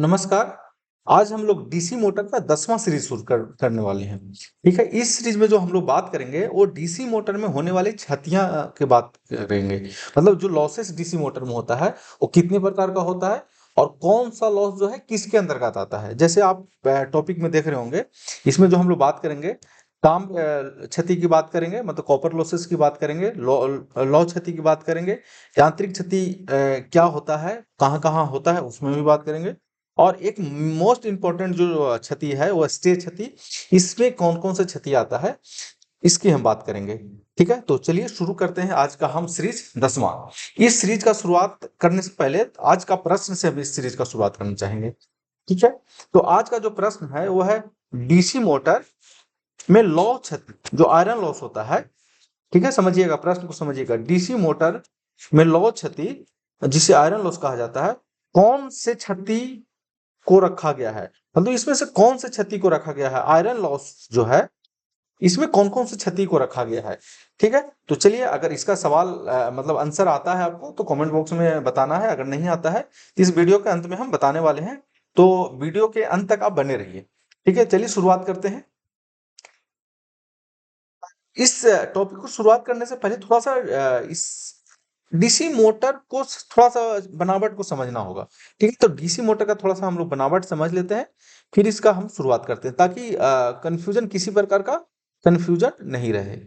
नमस्कार। आज हम लोग डीसी मोटर का 10वां सीरीज शुरू करने वाले हैं। ठीक है, इस सीरीज में जो हम लोग बात करेंगे वो डीसी मोटर में होने वाली क्षतियां की बात करेंगे। मतलब जो लॉसेस डीसी मोटर में होता है वो कितने प्रकार का होता है और कौन सा लॉस जो है किसके अंतर्गत आता है। जैसे आप टॉपिक में देख रहे होंगे, इसमें जो हम लोग बात करेंगे काम क्षति की बात करेंगे, मतलब कॉपर लॉसेस की बात करेंगे, लौ क्षति की बात करेंगे, यांत्रिक क्षति क्या होता है, कहाँ कहाँ होता है उसमें भी बात करेंगे। और एक मोस्ट इंपॉर्टेंट जो क्षति है वो स्टे क्षति, इसमें कौन कौन सा क्षति आता है इसकी हम बात करेंगे। ठीक है, तो चलिए शुरू करते हैं आज का हम सीरीज 10वां। इस सीरीज का शुरुआत करने से पहले आज का प्रश्न से हम इस सीरीज का शुरुआत करना चाहेंगे। ठीक है, तो आज का जो प्रश्न है वो है डीसी मोटर में लौ क्षति, जो आयरन लॉस होता है। ठीक है, समझिएगा प्रश्न को, समझिएगा। डीसी मोटर में लौ क्षति जिसे आयरन लॉस कहा जाता है, कौन से क्षति को रखा गया है, मतलब इसमें से कौन से क्षति को रखा गया है। आयरन लॉस जो है इसमें कौन कौन से क्षति को रखा गया है। ठीक है, तो चलिए, अगर इसका सवाल मतलब आंसर आता है आपको तो कमेंट बॉक्स में बताना है, अगर नहीं आता है तो इस वीडियो के अंत में हम बताने वाले हैं, तो वीडियो के अंत तक आप बने रहिए। ठीक है, चलिए शुरुआत करते हैं। इस टॉपिक को शुरुआत करने से पहले थोड़ा सा इस डीसी मोटर को थोड़ा सा बनावट को समझना होगा। ठीक है, तो डीसी मोटर का थोड़ा सा हम लोग बनावट समझ लेते हैं, फिर इसका हम शुरुआत करते हैं, ताकि कंफ्यूजन, किसी प्रकार का कंफ्यूजन नहीं रहे।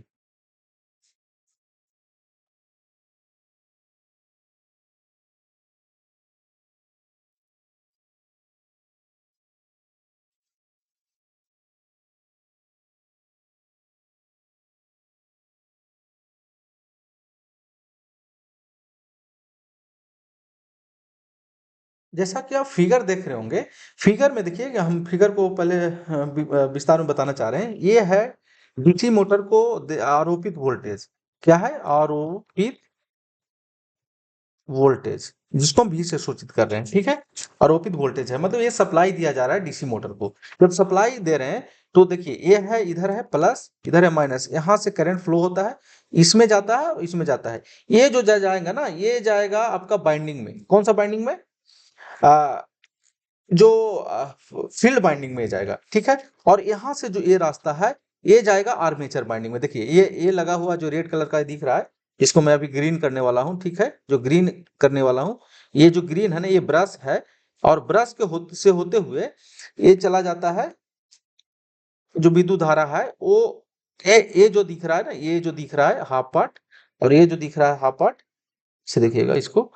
जैसा कि आप फिगर देख रहे होंगे, फिगर में देखिए कि हम फिगर को पहले विस्तार में बताना चाह रहे हैं। ये है डीसी मोटर को आरोपित वोल्टेज। क्या है? आरोपित वोल्टेज, जिसको हम V से सूचित कर रहे हैं। ठीक है, आरोपित वोल्टेज है, मतलब ये सप्लाई दिया जा रहा है डीसी मोटर को। जब सप्लाई दे रहे हैं तो देखिए, ये है, इधर है प्लस, इधर है माइनस, यहाँ से करंट फ्लो होता है, इसमें जाता है और इसमें जाता है। ये जो जाएगा ना, ये जाएगा आपका बाइंडिंग में। कौन सा बाइंडिंग में? आ, जो फील्ड बाइंडिंग में जाएगा। ठीक है, और यहाँ से जो ये रास्ता है ये जाएगा आर्मेचर बाइंडिंग में। देखिए, ये लगा हुआ जो रेड कलर का दिख रहा है, इसको मैं अभी ग्रीन करने वाला हूँ। ठीक है, जो ग्रीन करने वाला हूँ, ये जो ग्रीन है ना, ये ब्रश है, और ब्रश के से होते हुए ये चला जाता है, जो विद्युत धारा है वो, ये जो दिख रहा है ना, ये जो दिख रहा है हाफ पार्ट, और ये जो दिख रहा है हाफ पार्ट, से देखिएगा इसको,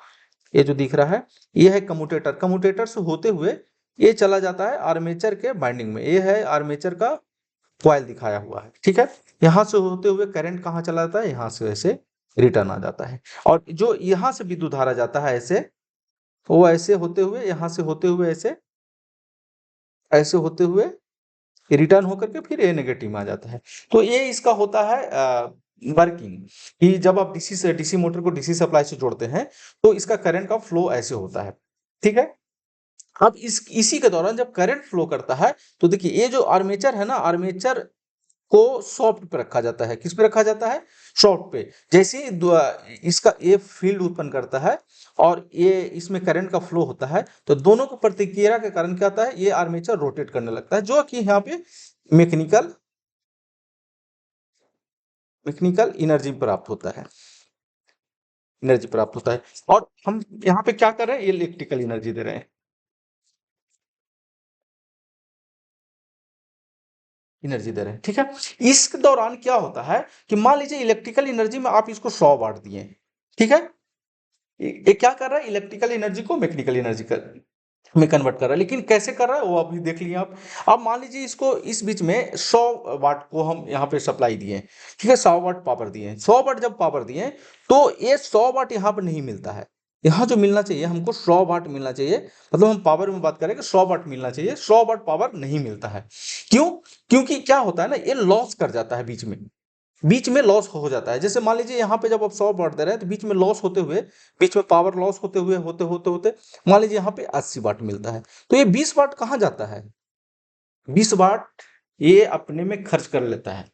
ये जो दिख रहा है ये है कम्यूटेटर। कम्यूटेटर से होते हुए ये चला जाता है आर्मेचर के बाइंडिंग में। ये है आर्मेचर का कॉइल दिखाया हुआ है। ठीक है, यहाँ से होते हुए करंट कहाँ चला जाता है? यहाँ से ऐसे रिटर्न आ जाता है, और जो यहाँ से विद्युत धारा जाता है ऐसे, वो ऐसे होते हुए, यहाँ से होते हुए ऐसे, ऐसे होते हुए रिटर्न होकर के फिर ए नेगेटिव में आ जाता है। तो ये इसका होता है वर्किंग, कि जब आप डीसी से, डीसी मोटर को डीसी सप्लाई से जोड़ते हैं तो इसका करंट का फ्लो ऐसे होता है। ठीक है, अब इसी के दौरान जब करंट फ्लो करता है तो देखिए, ये जो आर्मेचर है ना, आर्मेचर को सॉफ्ट पे रखा जाता है। किस पे रखा जाता है? सॉफ्ट पे। जैसे ही इसका ये फील्ड उत्पन्न करता है और ये इसमें करंट का फ्लो होता है, तो दोनों को प्रतिक्रिया के कारण क्या होता है? ये आर्मेचर रोटेट करने लगता है, जो कि यहाँ पे मैकेनिकल मैकेनिकल एनर्जी प्राप्त होता है, एनर्जी प्राप्त होता है। और हम यहाँ पे क्या कर रहे हैं? इलेक्ट्रिकल एनर्जी दे रहे हैं, एनर्जी दे रहे हैं। ठीक है, इस दौरान क्या होता है कि मान लीजिए इलेक्ट्रिकल एनर्जी में आप इसको 100 वाट दिए। ठीक है, ये क्या कर रहा है? इलेक्ट्रिकल एनर्जी को मैकेनिकल एनर्जी में कन्वर्ट कर रहा है। लेकिन कैसे कर रहा है वो अभी देख लिए आप। अब मान लीजिए इसको, इस बीच में 100 वाट को हम यहाँ पे सप्लाई दिए। ठीक है, 100 वाट पावर दिए। 100 वाट जब पावर दिए तो ये 100 वाट यहाँ पर नहीं मिलता है। यहाँ जो मिलना चाहिए हमको 100 वाट मिलना चाहिए, मतलब हम पावर में बात करें कि 100 वाट मिलना चाहिए, 100 वाट पावर नहीं मिलता है। क्यों? क्योंकि क्या होता है ना, ये लॉस कर जाता है बीच में, बीच में लॉस हो जाता है। जैसे मान लीजिए यहाँ पे जब आप 100 वाट दे रहे हैं तो बीच में लॉस होते हुए, बीच में पावर लॉस होते हुए, होते होते होते मान लीजिए यहाँ पे 80 वाट मिलता है, तो ये 20 वाट कहाँ जाता है? 20 वाट ये अपने में खर्च कर लेता है।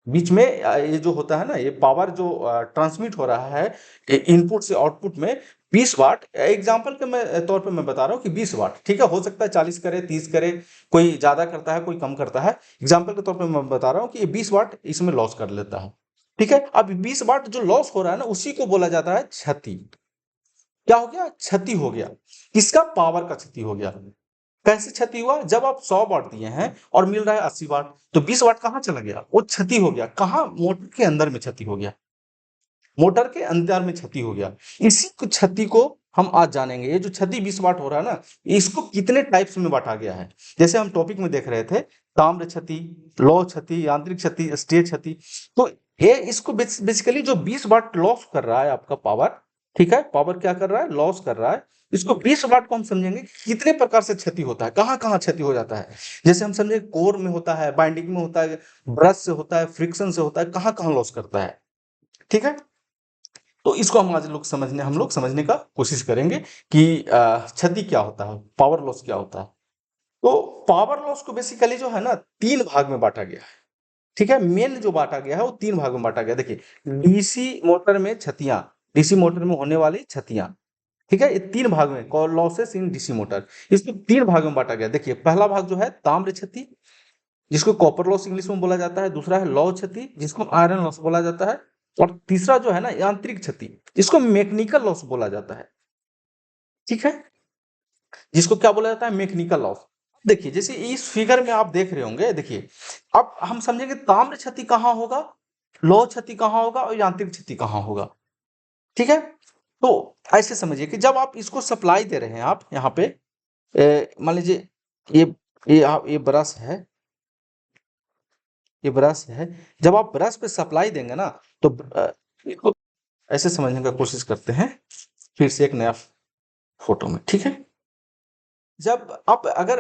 बीच में ये जो होता है ना, ये पावर जो ट्रांसमिट हो रहा है इनपुट से आउटपुट में 20 वाट, एग्जांपल के मैं तौर पे मैं बता रहा हूँ कि 20 वाट, ठीक है, हो सकता है 40 करे, 30 करे, कोई ज्यादा करता है, कोई कम करता है। एग्जांपल के तौर पे मैं बता रहा हूँ कि ये 20 वाट इसमें लॉस कर लेता है, ठीक है। अब 20 वाट जो लॉस हो रहा है ना, उसी को बोला जाता है क्षति। क्या हो गया? क्षति हो गया। किसका? पावर का क्षति हो गया। कैसे क्षति हुआ? जब आप 100 वाट दिए हैं और मिल रहा है 80 वाट, तो 20 वाट कहाँ चला गया? वो क्षति हो गया। कहाँ? मोटर के अंदर में क्षति हो गया, मोटर के अंदर में क्षति हो गया। इसी क्षति को हम आज जानेंगे। ये जो क्षति 20 वाट हो रहा है ना, इसको कितने टाइप्स में बांटा गया है। जैसे हम टॉपिक में देख रहे थे, ताम्र क्षति, लौह क्षति, यांत्रिक क्षति, स्टेज क्षति। तो ये इसको बेसिकली जो 20 वाट लॉस कर रहा है आपका पावर, ठीक है, पावर क्या कर रहा है? लॉस कर रहा है। इसको 20 वाट को हम समझेंगे कितने प्रकार से क्षति होता है, कहाँ कहाँ क्षति हो जाता है। जैसे हम समझे कोर में होता है, बाइंडिंग में होता है, ब्रश से होता है, फ्रिक्शन से होता है, कहाँ कहाँ लॉस करता है, ठीक है। तो इसको हम लोग समझने का कोशिश करेंगे कि क्षति क्या होता है, पावर लॉस क्या होता है। तो पावर लॉस को बेसिकली जो है ना, 3 भाग में बांटा गया है, ठीक है। मेन जो बांटा गया है वो 3 भाग में बांटा गया। देखिए, डीसी मोटर में क्षतियां, डीसी मोटर में होने वाली क्षतियां, ठीक है, ये 3 भाग में, लॉसेस इन डीसी मोटर, इसको 3 भाग में बांटा गया। देखिए, पहला भाग जो है ताम्र क्षति, जिसको कॉपर लॉस इंग्लिश में बोला जाता है। दूसरा है लौह क्षति, जिसको आयरन लॉस बोला जाता है। और तीसरा जो है ना, यांत्रिक क्षति, जिसको मैकेनिकल लॉस बोला जाता है, ठीक है, जिसको क्या बोला जाता है? Mechanical loss. देखिए, जैसे इस फिगर में आप देख रहे होंगे, देखिए, अब हम समझेंगे ताम्र क्षति कहाँ होगा, लौह क्षति कहाँ होगा और यांत्रिक क्षति कहाँ होगा, ठीक है। तो ऐसे समझिए कि जब आप इसको सप्लाई दे रहे हैं, आप यहाँ पे मान लीजिए ये ब्रश है, ये ब्रश है। जब आप ब्रश पे सप्लाई देंगे ना, तो इसको ऐसे समझने का कोशिश करते हैं फिर से एक नया फोटो में, ठीक है। जब आप अगर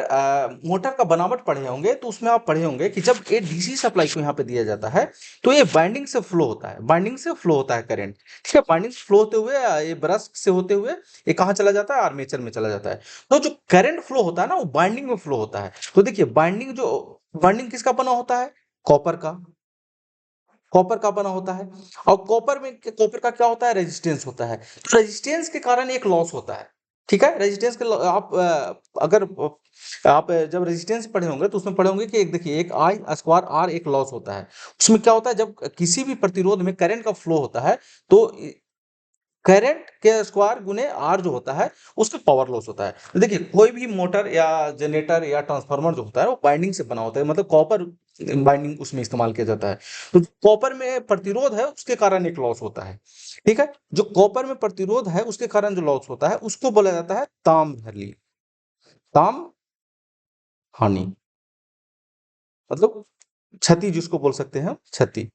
मोटर का बनावट पढ़े होंगे, तो उसमें आप पढ़े होंगे कि जब ये डीसी सप्लाई को यहाँ पे दिया जाता है, तो ये बाइंडिंग से फ्लो होता है, बाइंडिंग से फ्लो होता है करंट, ठीक है। बाइंडिंग से फ्लो होते हुए ये ब्रश से होते हुए ये कहाँ चला जाता है? आर्मेचर में चला जाता है। तो जो करंट फ्लो होता है ना, वो बाइंडिंग में फ्लो होता है। तो देखिए, बाइंडिंग किसका बना होता है? कॉपर का, कॉपर का बना होता है। और कॉपर का क्या होता है? रेजिस्टेंस होता है। तो रेजिस्टेंस के कारण एक लॉस होता है, ठीक है। रेजिस्टेंस के आप अगर आप जब रेजिस्टेंस पढ़े होंगे, तो उसमें पढ़े होंगे कि एक देखिए, एक आई स्क्वायर आर एक लॉस होता है। उसमें क्या होता है? जब किसी भी प्रतिरोध में करंट का फ्लो होता है, तो करंट के स्क्वायर गुने आर जो होता है, उसमें पावर लॉस होता है। तो देखिए, कोई भी मोटर या जनरेटर या ट्रांसफार्मर जो होता है, वो बाइंडिंग से बना होता है, मतलब कॉपर बाइंडिंग उसमें इस्तेमाल किया जाता है। तो कॉपर में प्रतिरोध है, उसके कारण एक लॉस होता है, ठीक है। जो कॉपर में प्रतिरोध है, उसके कारण जो लॉस होता है, उसको बोला जाता है ताम हानि। ताम हानि मतलब क्षति, जिसको बोल सकते हैं क्षति,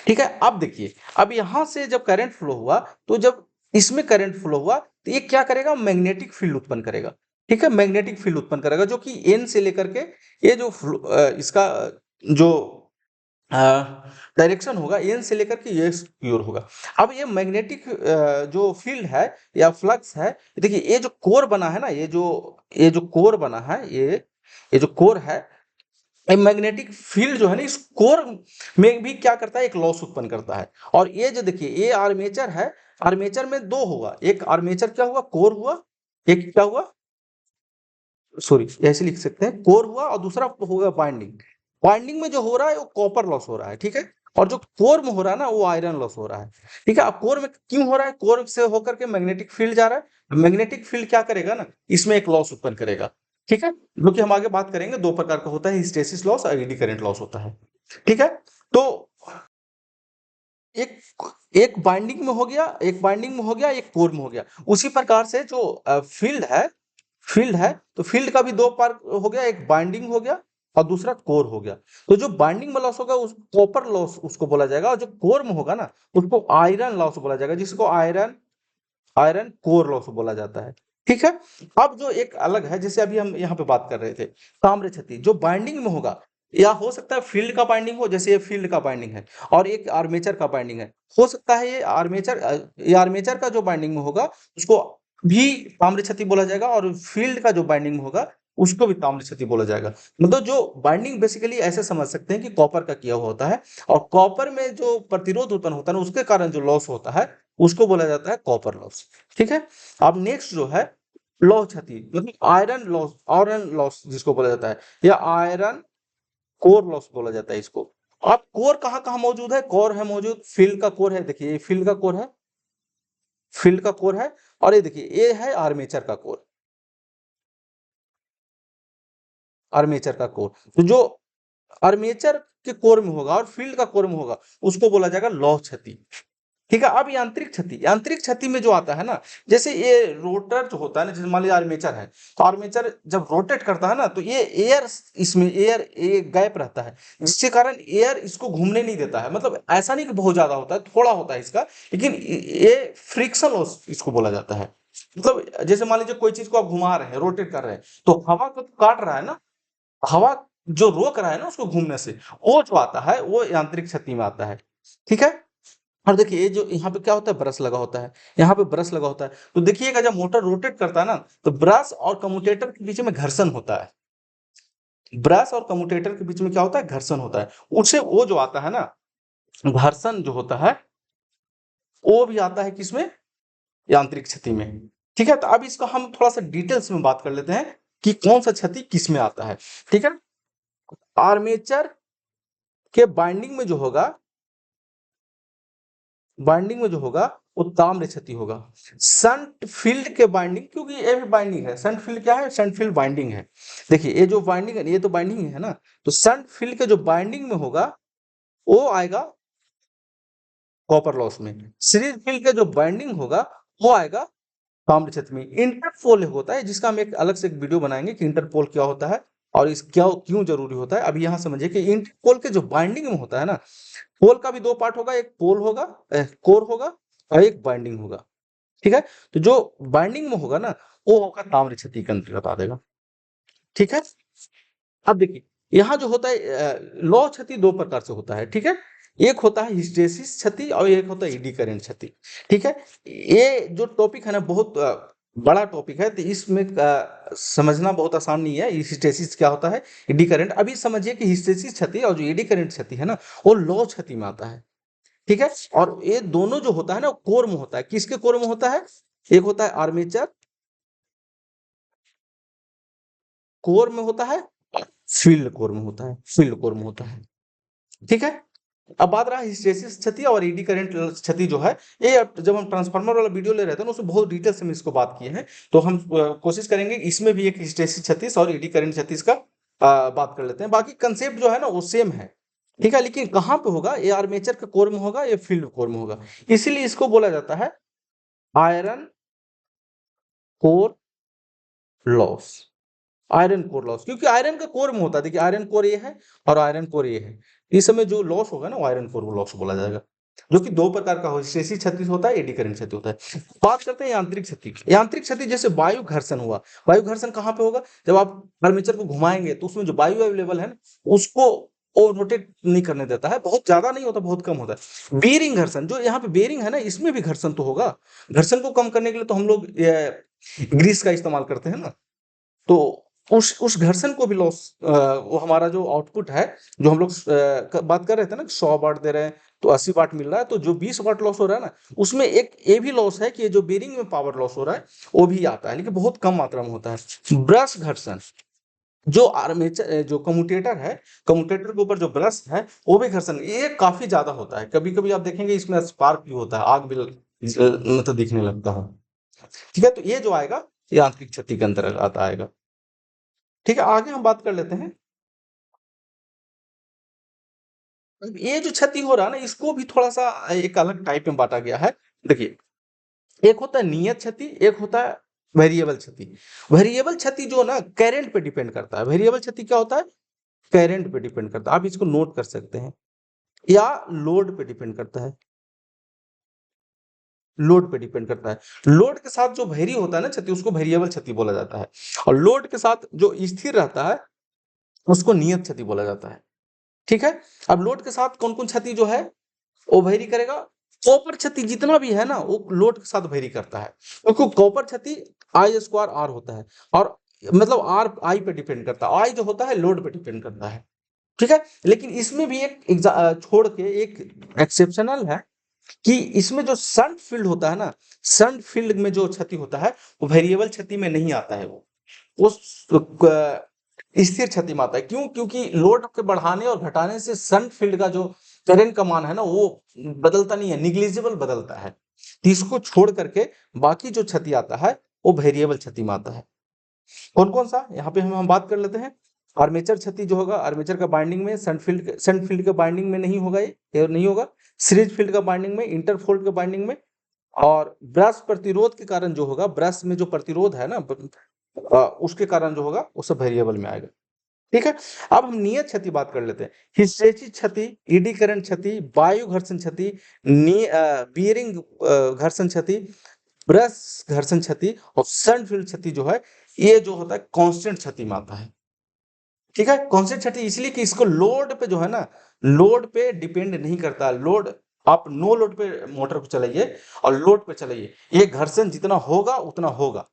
ठीक है। अब देखिए, अब यहां से जब करंट फ्लो हुआ, तो जब इसमें करंट फ्लो हुआ, तो ये क्या करेगा? मैग्नेटिक फील्ड उत्पन्न करेगा, ठीक है। मैग्नेटिक फील्ड उत्पन्न करेगा, जो कि एन से लेकर के ये जो इसका जो डायरेक्शन होगा, एन से लेकर के एस की ओर होगा। अब ये मैग्नेटिक जो फील्ड है या फ्लक्स है, देखिए, ये जो कोर बना है ना, ये जो कोर बना है, ये जो कोर है, मैग्नेटिक फील्ड जो है ना, इस कोर में भी क्या करता है? एक लॉस उत्पन्न करता है। और ये जो देखिए, ये आर्मेचर है, आर्मेचर में दो होगा, एक आर्मेचर क्या हुआ? कोर हुआ, एक क्या हुआ? सॉरी, ऐसे लिख सकते हैं, कोर हुआ, और दूसरा होगा बाइंडिंग। बाइंडिंग में जो हो रहा है, वो कॉपर लॉस हो रहा है, ठीक है। और जो कोर में हो रहा है ना, वो आयरन लॉस हो रहा है, ठीक है। अब कोर में क्यों हो रहा है? कोर से होकर के मैग्नेटिक फील्ड जा रहा है, मैग्नेटिक फील्ड क्या करेगा ना, इसमें एक लॉस उत्पन्न करेगा, ठीक है। जो कि हम आगे बात करेंगे, दो प्रकार का होता है, हिस्टेरिसिस लॉस और एडी करंट लॉस होता है, ठीक है। तो एक एक बाइंडिंग में हो गया, एक कोर में हो गया। उसी प्रकार से जो फील्ड है, तो फील्ड का भी दो पार्ट हो गया, एक बाइंडिंग हो गया और दूसरा कोर हो गया। तो जो बाइंडिंग में लॉस होगा, उस कॉपर लॉस उसको बोला जाएगा, और जो कोर में होगा ना, उसको आयरन लॉस बोला जाएगा, जिसको आयरन आयरन कोर लॉस बोला जाता है, ठीक है। अब जो एक अलग है, जैसे अभी हम यहाँ पे बात कर रहे थे, ताम्र क्षति, जो बाइंडिंग में होगा, या हो सकता है फील्ड का बाइंडिंग हो, जैसे ये फील्ड का बाइंडिंग है, और एक आर्मेचर का बाइंडिंग है। हो सकता है ये आर्मेचर का जो बाइंडिंग में होगा, उसको भी ताम्र क्षति बोला जाएगा, और फील्ड का जो बाइंडिंग में होगा, उसको भी ताम्र क्षति बोला जाएगा। मतलब जो बाइंडिंग बेसिकली ऐसे समझ सकते हैं कि कॉपर का किया हुआ होता है, और कॉपर में जो प्रतिरोध उत्पन्न होता है ना, उसके कारण जो लॉस होता है उसको बोला जाता है कॉपर लॉस। ठीक है। अब नेक्स्ट जो है लौह क्षति, मतलब आयरन लॉस जिसको बोला जाता है, या आयरन कोर लॉस बोला जाता है इसको। अब कोर कहाँ कहाँ मौजूद है? कोर है मौजूद, फील्ड का कोर है, देखिए ये फील्ड का कोर है, फील्ड का कोर है, और ये देखिए ये है आर्मेचर का कोर, आर्मेचर का कोर। तो जो आर्मेचर के कोर में होगा और फील्ड का कोर में होगा उसको बोला जाएगा लौह क्षति। ठीक है। अब यांत्रिक क्षति, यांत्रिक क्षति में जो आता है ना, जैसे ये रोटर जो होता है ना, जैसे मान लीजिए आर्मेचर है, तो आर्मेचर जब रोटेट करता है ना, तो ये एयर, इसमें एयर गैप रहता है, जिसके कारण एयर इसको घूमने नहीं देता है। मतलब ऐसा नहीं कि बहुत ज्यादा होता है, थोड़ा होता है इसका, लेकिन ये फ्रिक्शन लॉस इसको बोला जाता है। मतलब जैसे मान लीजिए कोई चीज को आप घुमा रहे हैं, रोटेट कर रहे हैं, तो हवा को तो काट रहा है ना, हवा जो रोक रहा है ना उसको घूमने से, वो जो आता है वो यांत्रिक क्षति में आता है। ठीक है। और देखिए ये जो यहाँ पे क्या होता है, ब्रश लगा होता है, यहाँ पे ब्रश लगा होता है, तो देखिएगा जब मोटर रोटेट करता है ना, तो ब्रश और कम्यूटेटर के बीच में घर्षण होता है, ब्रश और कम्यूटेटर के बीच में क्या होता है, घर्षण होता है। उसे वो जो आता है ना, घर्षण जो होता है वो भी आता है किसमें, यांत्रिक क्षति में। ठीक है। तो अब इसको हम थोड़ा सा डिटेल्स में बात कर लेते हैं कि कौन सा क्षति किस में आता है। ठीक है। आर्मेचर के बाइंडिंग में जो होगा, बाइंडिंग में जो होगा वो ताम्र क्षति होगा। शंट फील्ड के बाइंडिंग, क्योंकि ये भी बाइंडिंग है, शंट फील्ड क्या है, शंट फील्ड बाइंडिंग है। देखिए ये जो बाइंडिंग है, ये तो बाइंडिंग है ना, तो शंट फील्ड के जो बाइंडिंग में होगा वो आएगा कॉपर लॉस में। सीरीज फील्ड के जो बाइंडिंग होगा वो आएगा ताम्र क्षति में। इंटरपोल होता है, जिसका हम एक अलग से एक वीडियो बनाएंगे कि इंटरपोल क्या होता है और इस क्या क्यों जरूरी होता है। अभी यहाँ समझिए कि इंटरपोल के जो बाइंडिंग में होता है ना, पोल का भी दो पार्ट होगा, एक पोल होगा, कोर होगा, और एक बाइंडिंग होगा। ठीक है। तो जो बाइंडिंग में होगा ना वो होगा ताम्र क्षति के अंतर्गत आ जाएगा। ठीक है। अब देखिए यहाँ जो होता है लौह क्षति दो प्रकार से होता है। ठीक है। एक होता है हिस्टेसिस क्षति और एक होता है एडी करंट क्षति। ठीक है। ये जो टॉपिक है ना बहुत बड़ा टॉपिक है, तो इसमें समझना बहुत आसान नहीं है। हिस्टेसिस क्या होता है, एडी करंट। अभी समझिए कि हिस्टेसिस क्षति और जो एडी करंट क्षति है ना, वो लौह क्षति में आता है। ठीक है। और ये दोनों जो होता है ना कोर में होता है। किसके कोर में होता है? एक होता है आर्मेचर कोर में होता है, फील्ड कोर में होता है, फील्ड कोर में होता है। ठीक है। अब बात रहा हिस्टेरिसिस क्षति और एडी करंट क्षति जो है, ये जब हम ट्रांसफार्मर वाला वीडियो ले रहे थे ना, उसमें बहुत डिटेल से हम इसको बात किए हैं, तो हम कोशिश करेंगे इसमें भी एक हिस्टेरिसिस क्षति और एडी करंट क्षति का बात कर लेते हैं। बाकी कंसेप्ट जो है ना वो सेम है। ठीक है। लेकिन कहाँ पे होगा, ये आर्मेचर के कोर में होगा, ये फील्ड कोर में होगा, इसीलिए इसको बोला जाता है iron core loss. Iron core loss, क्योंकि आयरन का कोर में होता है। देखिए आयरन कोर ये है और आयरन कोर ये है, इस समय जो लॉस होगा ना वो आयरन कोर लॉस बोला जाएगा, जो कि दो प्रकार का हिस्टेरिसिस क्षति होता है, एडी करंट क्षति होता है। बात करते हैं यांत्रिक क्षति की। यांत्रिक क्षति जैसे वायु घर्षण हुआ, वायु घर्षण कहाँ पे होगा, जब आप आर्मेचर को घुमाएंगे तो उसमें जो वायु अवेलेबल है ना उसको वो रोटेट नहीं करने देता है, बहुत ज्यादा नहीं होता, बहुत कम होता है। बेरिंग घर्षण, जो यहाँ पे बेरिंग है ना, इसमें भी घर्षण तो होगा। घर्षण को कम करने के लिए तो हम लोग ग्रीस का इस्तेमाल करते हैं ना, तो उस घर्षण को भी लॉस, वो हमारा जो आउटपुट है, जो हम लोग बात कर रहे थे ना 100 वाट दे रहे हैं तो 80 वाट मिल रहा है, तो जो 20 वाट लॉस हो रहा है ना, उसमें एक ये भी लॉस है कि जो बेरिंग में पावर लॉस हो रहा है वो भी आता है, लेकिन बहुत कम मात्रा में होता है। ब्रश घर्षण, जो आर्मेचर जो कम्यूटेटर है, कम्यूटेटर के ऊपर जो ब्रश है वो भी घर्षण, ये काफी ज्यादा होता है। कभी कभी आप देखेंगे इसमें स्पार्क भी होता है, आग भी मतलब दिखने लगता है। ठीक है। तो ये जो आएगा ये यांत्रिक क्षति के अंतर्गत आता आएगा। ठीक है। आगे हम बात कर लेते हैं। अब ये जो क्षति हो रहा है ना, इसको भी थोड़ा सा एक अलग टाइप में बांटा गया है। देखिए एक होता है नियत क्षति, एक होता है वेरिएबल क्षति। वेरिएबल क्षति जो ना करंट पे डिपेंड करता है। वेरिएबल क्षति क्या होता है, करंट पे डिपेंड करता है, आप इसको नोट कर सकते हैं, या लोड पे डिपेंड करता है, लोड पे डिपेंड करता है। लोड के साथ जो वेरी होता है ना क्षति, उसको वेरिएबल क्षति बोला जाता है, और लोड के साथ जो स्थिर रहता है उसको नियत क्षति बोला जाता है। ठीक है। अब लोड के साथ कौन कौन क्षति जो है वो वेरी करेगा, कॉपर क्षति जितना भी है ना वो लोड के साथ वेरी करता है, क्योंकि कॉपर क्षति I² R होता है, और मतलब आर आई पे डिपेंड करता है, आई जो होता है लोड पे डिपेंड करता है, ठीक है। लेकिन इसमें भी एक छोड़ के एक एक्सेप्शनल है कि इसमें जो सन फील्ड होता है ना, सन फील्ड में जो क्षति होता है वो वेरिएबल क्षति में नहीं आता है, वो स्थिर क्षति में आता है। क्यों? क्योंकि लोड के बढ़ाने और घटाने से सन फील्ड का जो करंट का मान है ना वो बदलता नहीं है, निग्लिजिबल बदलता है। तो इसको छोड़ करके बाकी जो क्षति आता है वो वेरिएबल क्षति में आता है। कौन कौन सा यहाँ पे हम बात कर लेते हैं। आर्मेचर क्षति जो होगा, आर्मेचर का बाइंडिंग में सन फील्ड के बाइंडिंग में नहीं होगा, ये नहीं होगा। सीरीज फील्ड का बाइंडिंग में, इंटरफोल्ड के बाइंडिंग में, और ब्रश प्रतिरोध के कारण जो होगा, ब्रश में जो प्रतिरोध है ना उसके कारण जो होगा वो सब वेरिएबल में आएगा, ठीक है। अब हम नियत क्षति बात कर लेते हैं। हिस्टैचिस क्षति, ईडी करंट क्षति, वायु घर्षण क्षति, बियरिंग घर्षण क्षति, ब्रश घर्षण क्षति और सन फील्ड क्षति जो है ये जो होता है कांस्टेंट क्षति में आता है, ठीक है। कांस्टेंट क्षति इसलिए कि इसको लोड पे जो है ना, लोड पे डिपेंड नहीं करता। लोड आप नो लोड पे मोटर को चलाइए और लोड पे चलाइए, ये घर्षण जितना होगा उतना होगा।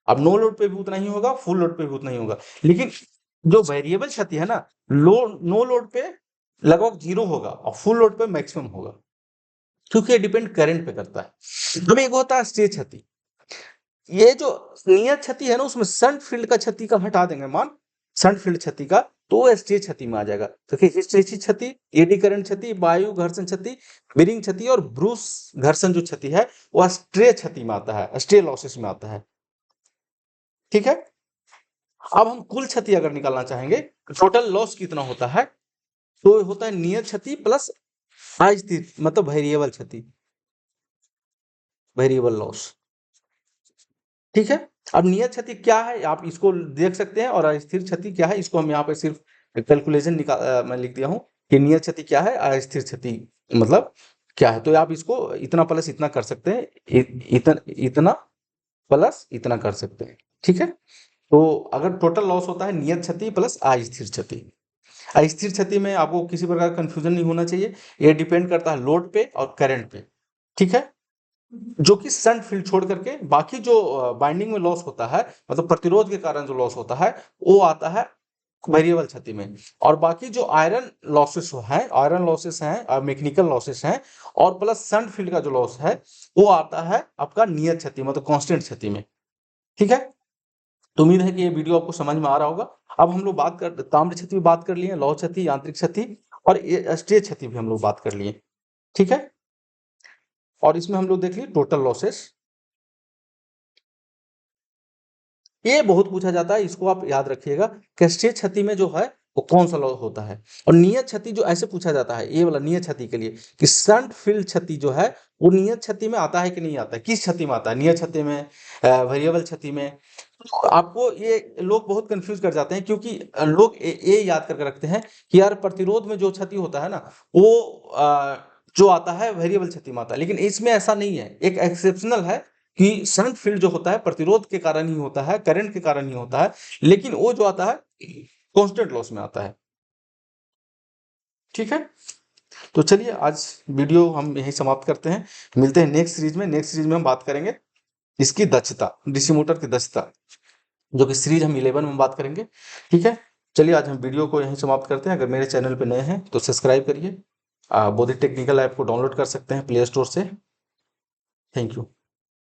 अब नो लोड पे भी उतना ही होगा, फुल लोड पे भी उतना ही होगा। लेकिन जो वेरिएबल क्षति है ना, नो लोड पे लगभग 0 होगा और फुल लोड पे मैक्सिमम होगा, क्योंकि ये डिपेंड करंट पे करता है। तो एक होता है स्टेज क्षति। ये जो नियत क्षति है ना उसमें सन फील्ड का क्षति का हटा देंगे मान, सन फील्ड क्षति का, तो वो स्टेज क्षति में आ जाएगा। तो हिस्टैचिस क्षति, एडी करंट क्षति, वायु घर्षण क्षति, बेरिंग क्षति और ब्रूस घर्षण जो क्षति है वो स्ट्रे क्षति में आता है, स्ट्रे लॉसेस में आता है, ठीक है। अब हम कुल क्षति अगर निकालना चाहेंगे, टोटल लॉस कितना होता है, तो होता है नियत क्षति प्लस अस्थिर मतलब वेरिएबल क्षति, वेरिएबल लॉस, ठीक है। अब नियत क्षति क्या है आप इसको देख सकते हैं, और अस्थिर क्षति क्या है इसको हम यहाँ पे सिर्फ कैलकुलेशन मैं लिख दिया हूँ कि नियत क्षति क्या है, अस्थिर क्षति मतलब क्या है। तो आप इसको इतना प्लस इतना कर सकते हैं, इतना प्लस इतना कर सकते हैं, ठीक है। तो अगर टोटल लॉस होता है नियत क्षति प्लस अस्थिर क्षति। अस्थिर क्षति में आपको किसी प्रकार का कंफ्यूजन नहीं होना चाहिए, ये डिपेंड करता है लोड पे और करंट पे, ठीक है। जो कि सन फील्ड छोड़ करके बाकी जो बाइंडिंग में लॉस होता है, मतलब प्रतिरोध के कारण जो लॉस होता है वो आता है वेरिएबल क्षति में। और बाकी जो आयरन लॉसेस हैं, आयरन लॉसेस हैं और मैकेनिकल लॉसेस हैं और प्लस सन फील्ड का जो लॉस है वो आता है आपका नियत क्षति मतलब कांस्टेंट क्षति में, ठीक है। तो उम्मीद है कि ये वीडियो आपको समझ में आ रहा होगा। अब हम लोग बात कर ताम्र क्षति भी बात कर लिए, लौह क्षति, यांत्रिक क्षति और स्टेज क्षति भी हम लोग बात कर लिए, ठीक है। और इसमें हम लोग देख लिए टोटल लॉसेस। ये बहुत पूछा जाता है, इसको आप याद रखिएगा कि स्टेज क्षति में जो है वो कौन सा लॉस होता है। और नियत क्षति जो ऐसे पूछा जाता है ये वाला नियत क्षति के लिए कि सन फील्ड क्षति जो है वो नियत क्षति में आता है कि नहीं आता है, किस क्षति में आता है, नियत क्षति में, वेरिएबल क्षति में। तो आपको ये लोग बहुत कंफ्यूज कर जाते हैं, क्योंकि लोग ये याद करके रखते हैं कि यार प्रतिरोध में जो क्षति होता है ना वो जो आता है वेरिएबल क्षति में आता है। लेकिन इसमें ऐसा नहीं है, एक एक्सेप्शनल है कि सन फील्ड जो होता है प्रतिरोध के कारण ही होता है, करंट के कारण ही होता है, लेकिन वो जो आता है कांस्टेंट लॉस में आता है, ठीक है। तो चलिए आज वीडियो हम यहीं समाप्त करते हैं, मिलते हैं नेक्स्ट सीरीज में। नेक्स्ट सीरीज में हम बात करेंगे इसकी दक्षता, डीसी मोटर की दक्षता, जो कि सीरीज हम 11 में बात करेंगे, ठीक है। चलिए आज हम वीडियो को यहीं समाप्त करते हैं। अगर मेरे चैनल पे नए हैं तो सब्सक्राइब करिए। बोधिक टेक्निकल ऐप को डाउनलोड कर सकते हैं प्ले स्टोर से। Thank you.